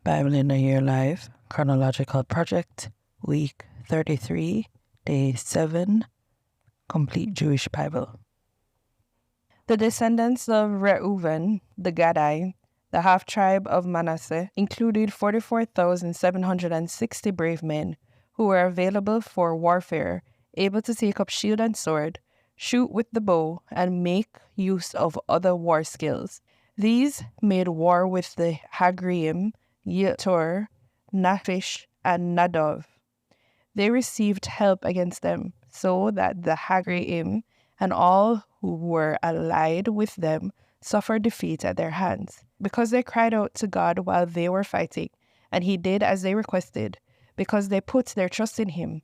Bible in a Year Live, Chronological Project, Week 33, Day 7, Complete Jewish Bible. The descendants of Reuven, the Gadai, the half-tribe of Manasseh, included 44,760 brave men who were available for warfare, able to take up shield and sword, shoot with the bow, and make use of other war skills. These made war with the Hagriim, Yetur, Naphish, and Nadav. They received help against them, so that the Hagriim and all who were allied with them suffered defeat at their hands, because they cried out to God while they were fighting, and he did as they requested, because they put their trust in him.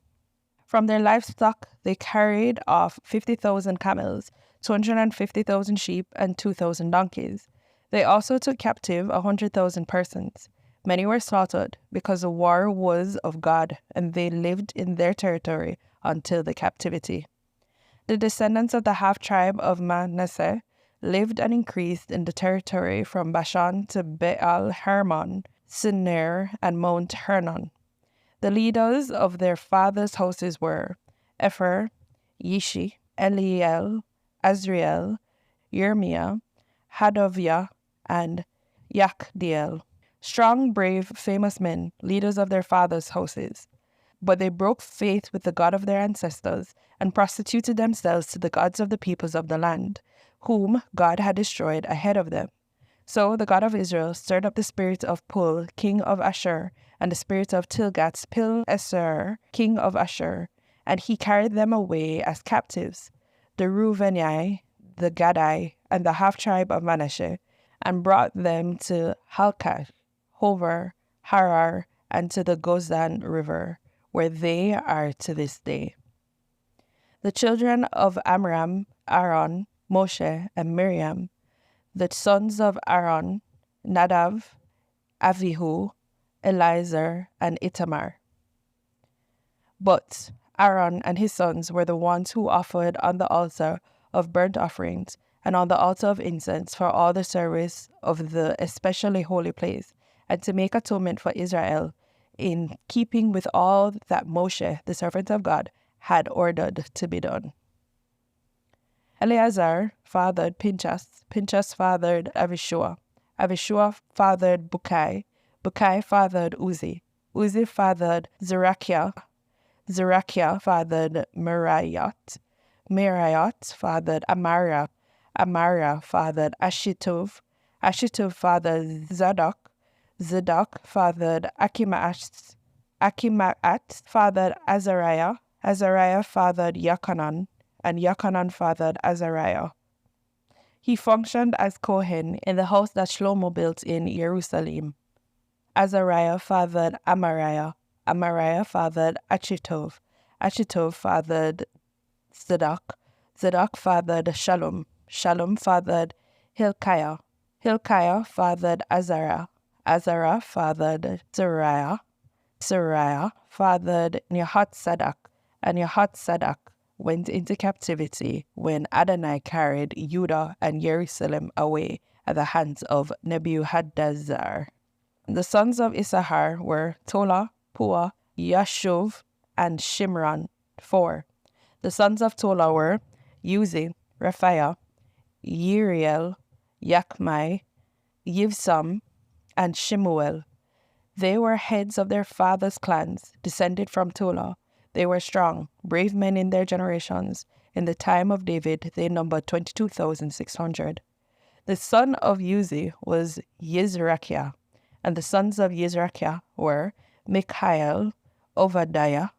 From their livestock they carried off 50,000 camels, 250,000 sheep, and 2,000 donkeys. They also took captive 100,000 persons. Many were slaughtered, because the war was of God, and they lived in their territory until the captivity. The descendants of the half-tribe of Manasseh lived and increased in the territory from Bashan to Baal-Hermon, Sinir, and Mount Hernon. The leaders of their fathers' houses were Epher, Yishi, Eliel, Azriel, Yirmiah, Hadoviah, and Yakdiel. Strong, brave, famous men, leaders of their fathers' houses. But they broke faith with the God of their ancestors and prostituted themselves to the gods of the peoples of the land, whom God had destroyed ahead of them. So the God of Israel stirred up the spirit of Pul, king of Ashur, and the spirit of Tilgath-Pileser, king of Ashur, and he carried them away as captives, the Reuvenai, the Gadai, and the half-tribe of Manasseh, and brought them to Halkash, Hover, Harar, and to the Gozan River, where they are to this day. The children of Amram, Aaron, Moshe, and Miriam, the sons of Aaron, Nadav, Avihu, Eleazar, and Itamar. But Aaron and his sons were the ones who offered on the altar of burnt offerings and on the altar of incense for all the service of the especially holy place, and to make atonement for Israel, in keeping with all that Moshe, the servant of God, had ordered to be done. Eleazar fathered Pinchas, Pinchas fathered Avishua, Avishua fathered Bukai, Bukai fathered Uzi, Uzi fathered Zerachiah, Zerachiah fathered Meraiot, Meraiot fathered Amariah, Amariah fathered Ashitov, Ashitov fathered Zadok, Zadok fathered Achimaas, Achimaat fathered Azariah, Azariah fathered Yachanan, and Yachanan fathered Azariah. He functioned as Kohen in the house that Shlomo built in Jerusalem. Azariah fathered Amariah, Amariah fathered Achitov, Achitov fathered Zadok, Zadok fathered Shalom, Shalom fathered Hilkiah, Hilkiah fathered Azariah, Azariah fathered Zariah, Zariah fathered Nehatzadok, and Nehatzadok went into captivity when Adonai carried Judah and Jerusalem away at the hands of Nebuchadnezzar. The sons of Issachar were Tola, Pua, Yashuv, and Shimron, 4. The sons of Tola were Uzi, Raphiah, Yiriel, Yakmai, Yivsam, and Shemuel. They were heads of their fathers' clans, descended from Tola. They were strong, brave men in their generations. In the time of David, they numbered 22,600. The son of Uzi was Yizrachiah, and the sons of Yizrachiah were Mikhael, Obadiah,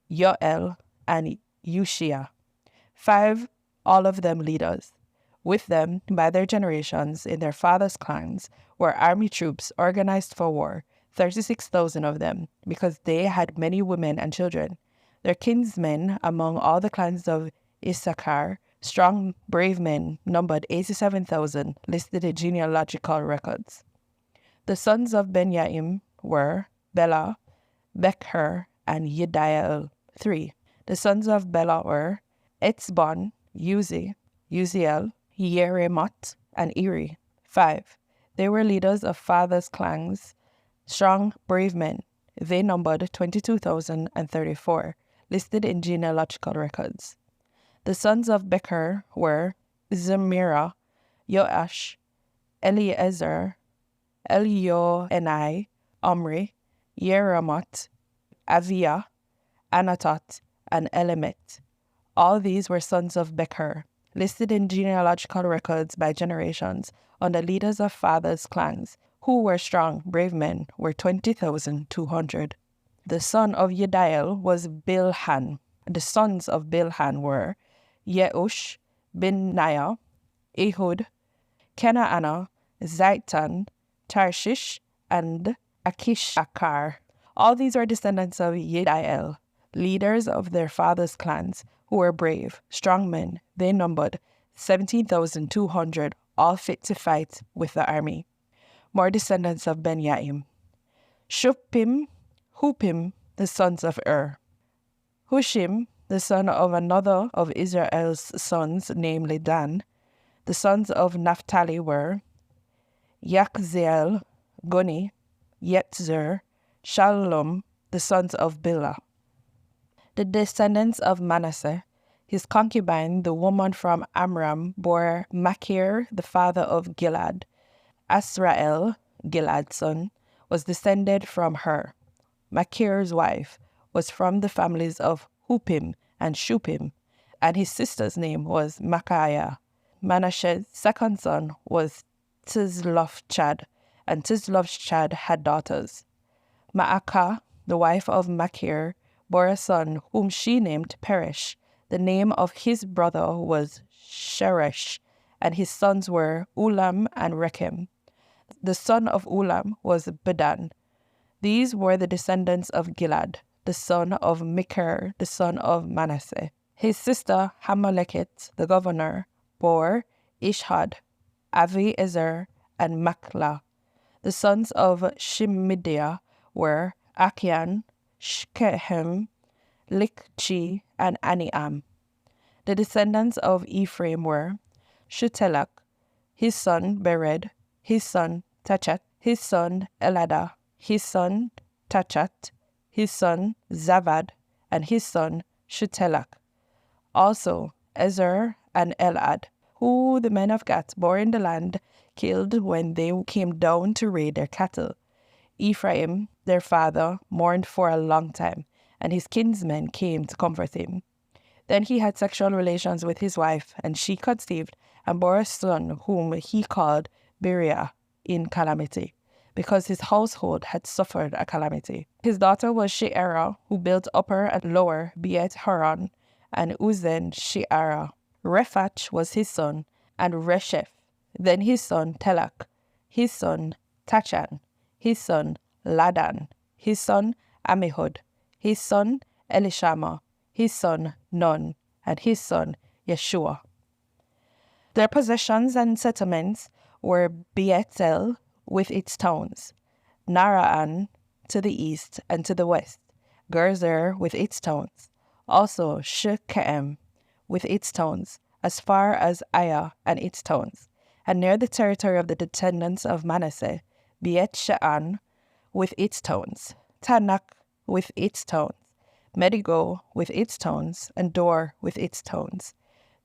Yoel, and Ushia. 5, all of them leaders. With them, by their generations, in their fathers' clans, were army troops organized for war, 36,000 of them, because they had many women and children. Their kinsmen among all the clans of Issachar, strong, brave men, numbered 87,000, listed in genealogical records. The sons of Benyaim were Bela, Becher, and Yediael, 3. The sons of Bela were Etzbon, Uzi, Uziel, Yeremot, and Eri, 5. They were leaders of fathers' clans, Strong, brave men. They numbered 22,034, listed in genealogical records. The sons of Becher were Zemira, Joash, Eliezer, Elioenai, Omri, Yeramot, Avia, Anatot, and Elimet. All these were sons of Becher, listed in genealogical records by generations under leaders of fathers' clans, who were strong, brave men, were 20,200. The son of Yediael was Bilhan. The sons of Bilhan were Yeush, Benaiah, Ehud, Kenaanah, Zaitan, Tarshish, and Akishakar. All these were descendants of Yediael, leaders of their fathers' clans, who were brave, strong men. They numbered 17,200, all fit to fight with the army. More descendants of Benyaim. Shuppim, Hupim, the sons of Hushim, the son of another of Israel's sons, namely Dan. The sons of Naphtali were Yakzeel, Guni, Yetzer, Shalom, the sons of Bilhah. The descendants of Manasseh, his concubine, the woman from Amram, bore Machir, the father of Gilad. Asrael, Gilad's son, was descended from her. Machir's wife was from the families of Hupim and Shupim, and his sister's name was Micaiah. Manasseh's second son was Tizlophchad, and Tizlophchad had daughters. Maacah, the wife of Machir, bore a son whom she named Peresh. The name of his brother was Sheresh, and his sons were Ulam and Rechem. The son of Ulam was Bedan. These were the descendants of Gilad, the son of Machir, the son of Manasseh. His sister Hamaleketh, the governor, bore Ishhad, Aviezer, and Maklah. The sons of Shemidiah were Akian, Shechem, Likchi, and Aniam. The descendants of Ephraim were Shutelach, his son Bered, his son Tachat, his son Elada, his son Tachat, his son Zavad, and his son Shutelach. Also Ezer and Elad, who the men of Gath bore in the land, killed when they came down to raid their cattle. Ephraim, their father, mourned for a long time, and his kinsmen came to comfort him. Then he had sexual relations with his wife, and she conceived and bore a son whom he called Beriah in calamity, because his household had suffered a calamity. His daughter was Sheerah, who built upper and lower Beit Horon, and Uzen Sheerah. Rephach was his son, and Resheph. Then his son Telach, his son Tachan, his son Ladan, his son Amihud, his son Elishama, his son Nun, and his son Yeshua. Their possessions and settlements were Beetel with its towns, Naraan to the east and to the west, Gerzer with its towns, also Shechem with its towns, as far as Aya and its towns, and near the territory of the descendants of Manasseh, Beit Shean with its towns, Tanakh with its towns, Medigo with its towns, and Dor with its towns.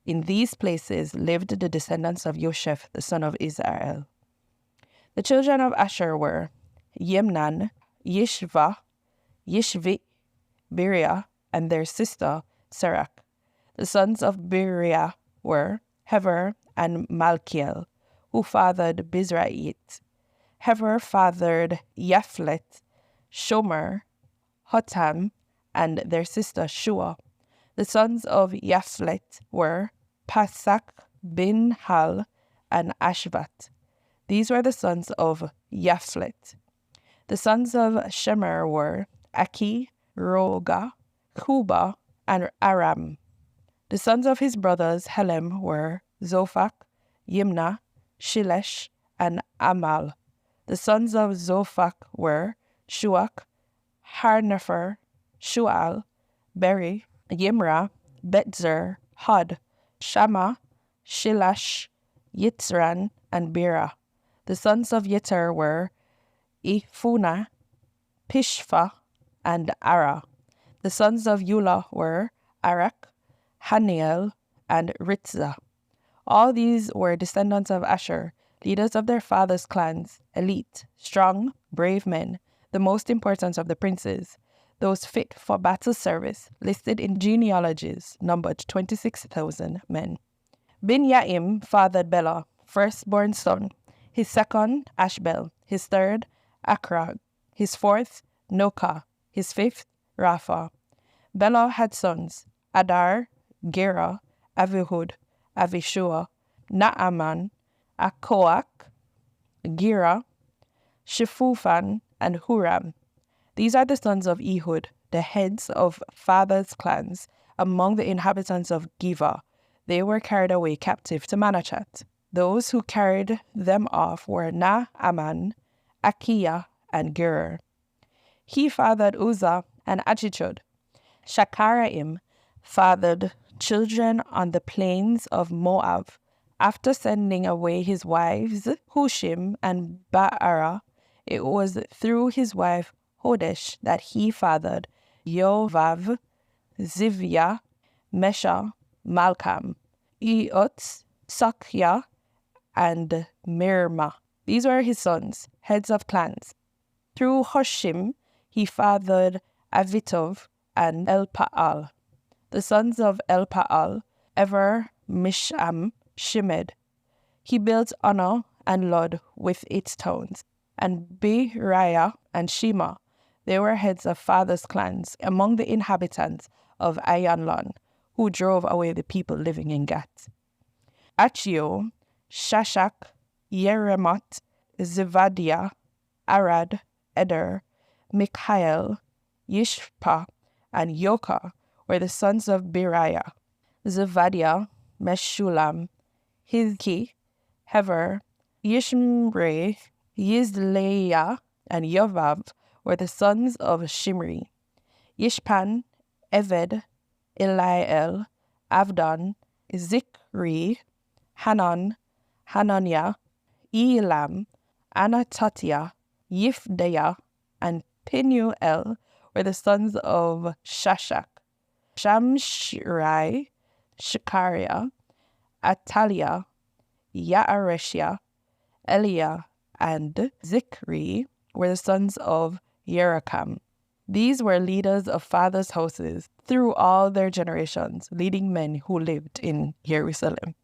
In these places lived the descendants of Yosheph, the son of Israel. The children of Asher were Yemnan, Yishva, Yishvi, Beriah, and their sister Serach. The sons of Beriah were Hever and Malkiel, who fathered Bizraite. Hever fathered Yaphlet, Shomer, Hotam, and their sister Shua. The sons of Yaphlet were Pasak, Bin-Hal, and Ashvat. These were the sons of Yaphlet. The sons of Shemer were Aki, Roga, Huba, and Aram. The sons of his brothers Helem were Zophach, Yimna, Shilesh, and Amal. The sons of Zophach were Shuach, Harnefer, Shual, Beri, Yimra, Betzer, Hod, Shama, Shilash, Yitzran, and Bera. The sons of Yitter were Ifuna, Pishfa, and Ara. The sons of Eula were Arak, Haniel, and Ritzah. All these were descendants of Asher, leaders of their fathers' clans, elite, strong, brave men, the most important of the princes. Those fit for battle service, listed in genealogies, numbered 26,000 men. Binyaim fathered Bela, firstborn son, his second, Ashbel, his third, Akrag, his fourth, Noka, his fifth, Rapha. Bela had sons, Adar, Gera, Avihud, Avishua, Naaman, Akoak, Gira, Shefufan, and Huram. These are the sons of Ehud, the heads of fathers' clans, among the inhabitants of Giva. They were carried away captive to Manachat. Those who carried them off were Naaman, Akiah, and Gerer. He fathered Uzzah and Achichud. Shakaraim fathered children on the plains of Moab. After sending away his wives, Hushim and Baara, it was through his wife Hodesh that he fathered Yovav, Zivia, Mesha, Malcham, Eot, Sakya, and Mirma. These were his sons, heads of clans. Through Hushim, he fathered Avitov and Elpaal. The sons of Elpaal, Ever, Misham, Shemed. He built Ono and Lod with its towns, and Beriah and Shema. They were heads of fathers' clans among the inhabitants of Ayanlon, who drove away the people living in Gath. Achio, Shashak, Yeremot, Zevadiah, Arad, Eder, Mikhael, Yishpa, and Yoka were the sons of Beriah. Zevadiah, Meshulam, Hizki, Hever, Yishmre, Yizleah, and Yovav were the sons of Shimri. Yishpan, Eved, Eliel, Avdon, Zikri, Hanan, Hananiah, Elam, Anatotia, Yifdeah, and Pinuel were the sons of Shashak. Shamshirai, Shekariah, Atalia, Yaareshia, Eliah, and Zikri were the sons of Yerakam. These were leaders of fathers' houses through all their generations, leading men who lived in Jerusalem.